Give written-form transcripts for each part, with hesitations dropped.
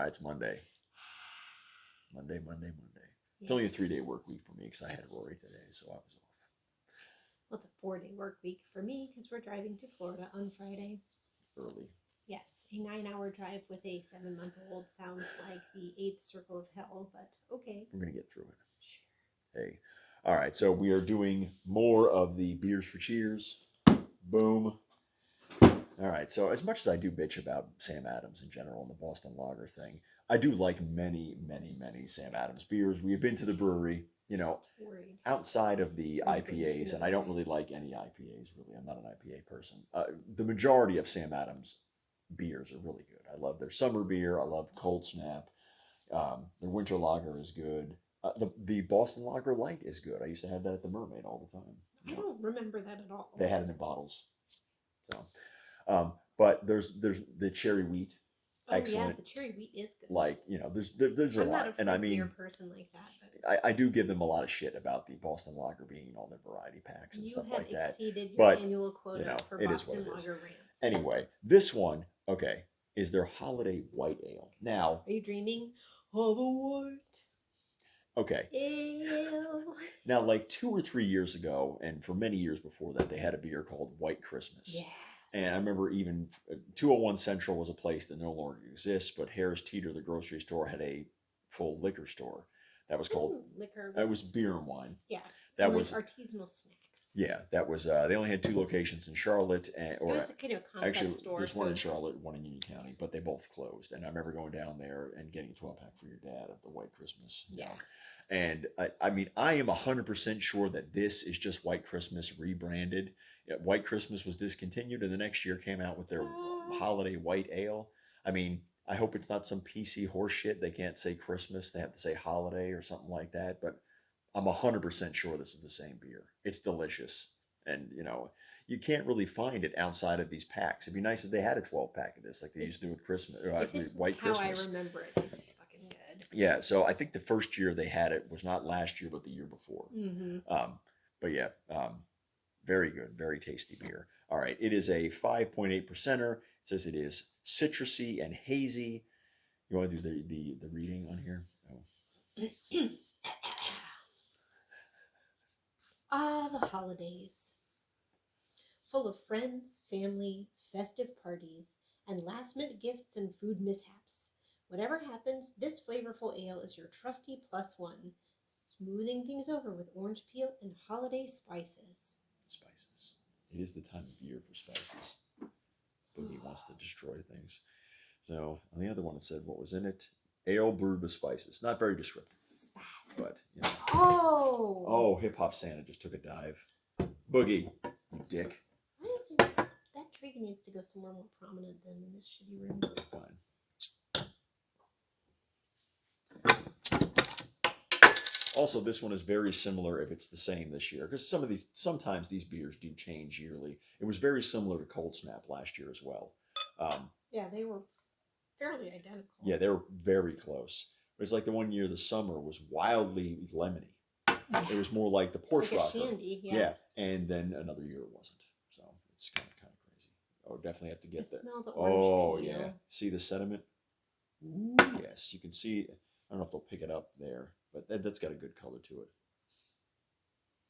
It's Monday. Monday. It's only a Yes. 3-day work week for me because I had Rory today, so I was off. Well, it's a 4-day work week for me because we're driving to Florida on Friday. Early. Yes, a 9-hour drive with a 7-month-old sounds like the eighth circle of hell, but okay. We're going to get through it. Sure. Hey. All right, so we are doing more of the Beers for Cheers. Boom. All right, so as much as I do bitch about Sam Adams in general and the Boston Lager thing, I do like many Sam Adams beers. We have been to the brewery, Just worried. outside of the Are you going to IPAs, and I don't another really rant? like any IPAs, really. I'm not an IPA person. The majority of Sam Adams beers are really good. I love their summer beer. I love Cold Snap. Their winter lager is good. The Boston Lager Light is good. I used to have that at the Mermaid all the time. I don't remember that at all. They had it in bottles. So, but there's the cherry wheat, Oh excellent. yeah, the cherry wheat is good. Like there's a I'm lot, not a and I fruit beer mean person like that, but I do give them a lot of shit about the Boston Lager being in all their variety packs and you stuff have like that. exceeded your But annual quota for it is what Boston it is. Lager rants. Anyway, this one, okay, is their holiday white ale. Now, Are you dreaming of a white okay, ale? now like 2 or 3 years ago, and for many years before that, they had a beer called White Christmas. Yes. And I remember even 201 Central was a place that no longer exists, but Harris Teeter, the grocery store, had a full liquor store that was called. Liquor. It was beer and wine. Yeah. That and was like artisanal snacks. Yeah, that was. They only had 2 locations in Charlotte, It was a kind of a concept actually store. there's one in Charlotte, one in Union County, but they both closed. And I remember going down there and getting a 12-pack for your dad of the White Christmas. Yeah. And I mean, I am 100% sure that this is just White Christmas rebranded. White Christmas was discontinued, and the next year came out with their holiday white ale. I mean, I hope it's not some PC horse shit. They can't say Christmas; they have to say holiday or something like that. But I'm 100% sure this is the same beer. It's delicious, and you can't really find it outside of these packs. It'd be nice if they had a 12-pack of this, like they used to do with Christmas, If it's White how Christmas. I remember it, it's fucking good. Yeah, so I think the first year they had it was not last year, but the year before. Mm-hmm. But yeah, very good, very tasty beer. All right, it is a 5.8 percenter. It says it is citrusy and hazy. You want to do the reading on here? Oh. The holidays. Full of friends, family, festive parties, and last-minute gifts and food mishaps. Whatever happens, this flavorful ale is your trusty +1, smoothing things over with orange peel and holiday spices. Spices. It is the time of year for spices. Boogie wants to destroy things. So on the other one it said what was in it. Ale brewed with spices. Not very descriptive. Spices. But Oh, Hip Hop Santa just took a dive. Boogie, you dick. why is it, that tree needs to go somewhere more prominent than in this shitty room. Fine. Also, this one is very similar if it's the same this year, because sometimes these beers do change yearly. It was very similar to Cold Snap last year as well. Yeah, they were fairly identical. Yeah, they were very close. It's like the one year the summer was wildly lemony. It was more like the Porsche like a Rocker. shandy, yeah. And then another year it wasn't. So it's kind of crazy. Oh, definitely have to get that. Smell the orange peel. Yeah. See the sediment? Ooh, yes, you can see. I don't know if they'll pick it up there, but that's got a good color to it.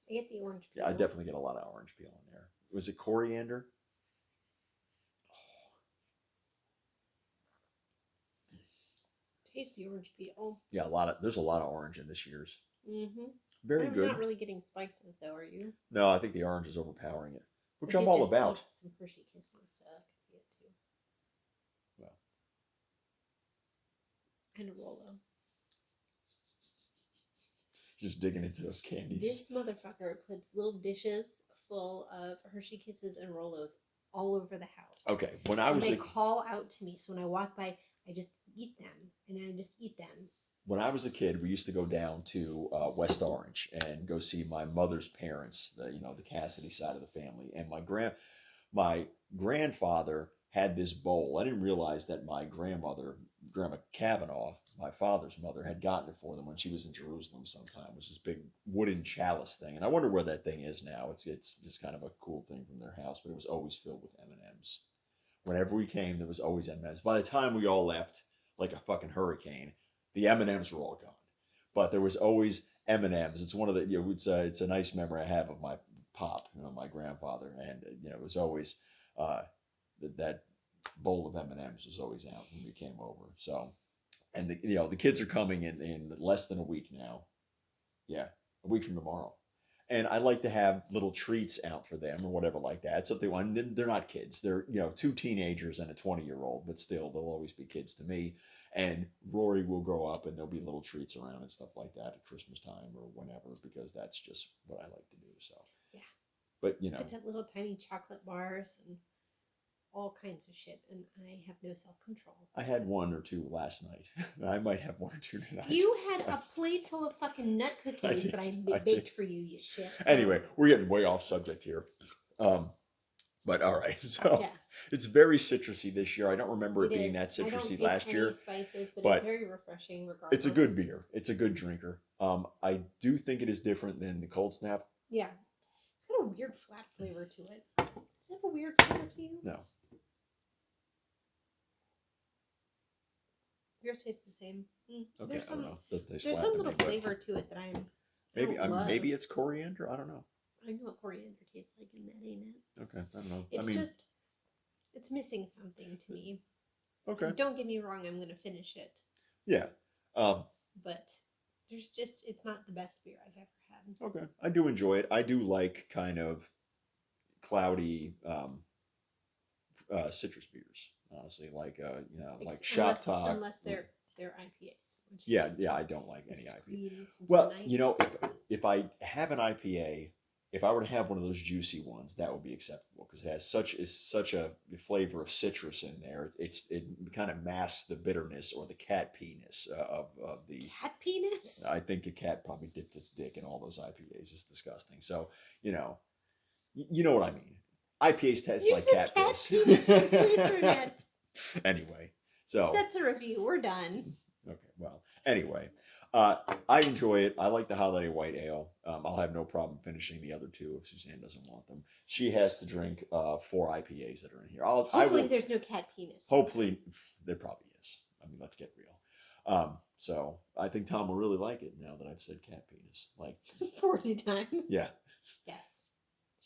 I get the orange peel. Yeah, I definitely get a lot of orange peel in there. Was it coriander? Taste the orange peel. Yeah, there's a lot of orange in this year's. Mm-hmm. Very good. Not really getting spices though, are you? No, I think the orange is overpowering it, which I I'm did all just about. eat some Hershey Kisses, so that could be it too. Well, and a Rolo. Just digging into those candies. This motherfucker puts little dishes full of Hershey Kisses and Rolos all over the house. Okay, they call out to me, so when I walk by, I just eat them, and I just eat them. When I was a kid, we used to go down to West Orange and go see my mother's parents, the Cassidy side of the family. And my grandfather had this bowl. I didn't realize that my grandmother, Grandma Kavanaugh, my father's mother, had gotten it for them when she was in Jerusalem sometime. It was this big wooden chalice thing. And I wonder where that thing is now. It's just kind of a cool thing from their house, but it was always filled with M&Ms. Whenever we came, there was always M&Ms. By the time we all left, like a fucking hurricane. The M&Ms were all gone, but there was always M&Ms. It's one of the, it's a nice memory I have of my pop, my grandfather, and it was always that bowl of M&Ms was always out when we came over. So, and the kids are coming in less than a week now. Yeah, a week from tomorrow. And I like to have little treats out for them or whatever like that. So if they want, they're not kids. They're, two teenagers and a 20-year-old, but still, they'll always be kids to me. And Rory will grow up and there'll be little treats around and stuff like that at Christmas time or whenever, because that's just what I like to do. So, Yeah. But, It's at little tiny chocolate bars and all kinds of shit, and I have no self-control. I had one or two last night. I might have one or two tonight. You had a plate full of fucking nut cookies that I baked for you, you shit. So. Anyway, we're getting way off subject here. But all right, so yeah. It's very citrusy this year. I don't remember it being that citrusy I don't last year. Spices, but it's very refreshing regardless. It's a good beer. It's a good drinker. I do think it is different than the Cold Snap. Yeah. It's got a weird flat flavor to it. Does it have a weird flavor to you? No. Yours tastes the same. Okay, there's some, I don't know. There's some little flavor to it that maybe it's coriander. I don't know. I know what coriander tastes like, and that ain't it. Okay, I don't know. It's missing something to me. Okay. Don't get me wrong, I'm gonna finish it. Yeah. But it's not the best beer I've ever had. Okay, I do enjoy it. I do like kind of cloudy citrus beers. Honestly, like like Shop Talk. Unless they're IPAs. Yeah, I don't like any IPA. Well, if I have an IPA, if I were to have one of those juicy ones, that would be acceptable because it has such a flavor of citrus in there. It kind of masks the bitterness or the cat pee-ness of the cat penis. I think a cat probably dipped its dick in all those IPAs. It's disgusting. So you know what I mean. IPAs taste like cat piss. Penis on the internet. Anyway, so that's a review. We're done. Okay, well, anyway, I enjoy it. I like the holiday white ale. I'll have no problem finishing the other two if Suzanne doesn't want them. She has to drink 4 IPAs that are in here. Hopefully there's no cat penis. Hopefully there probably is. I mean, let's get real. So I think Tom will really like it now that I've said cat penis like 40 times. Yeah. Yes.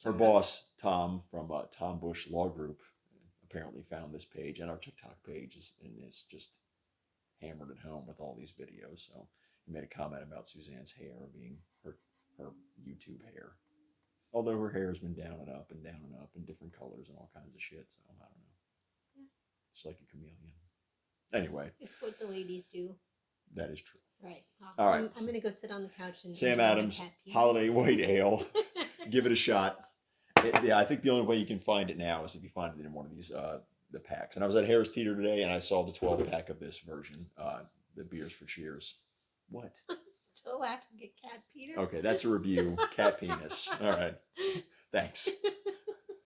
Her boss, Tom, from Tom Bush Law Group, apparently found this page and our TikTok page and is just hammered it home with all these videos. So he made a comment about Suzanne's hair being her YouTube hair. Although her hair has been down and up in different colors and all kinds of shit. So I don't know. Yeah. It's like a chameleon. Anyway. It's what the ladies do. That is true. Right. All right. I'm going to go sit on the couch and Sam Adams Holiday White Ale. Give it a shot. I think the only way you can find it now is if you find it in one of these the packs. And I was at Harris Teeter today, and I saw the 12-pack of this version, the Beers for Cheers. What? I'm still laughing at cat penis. Okay, that's a review. Cat penis. All right. Thanks.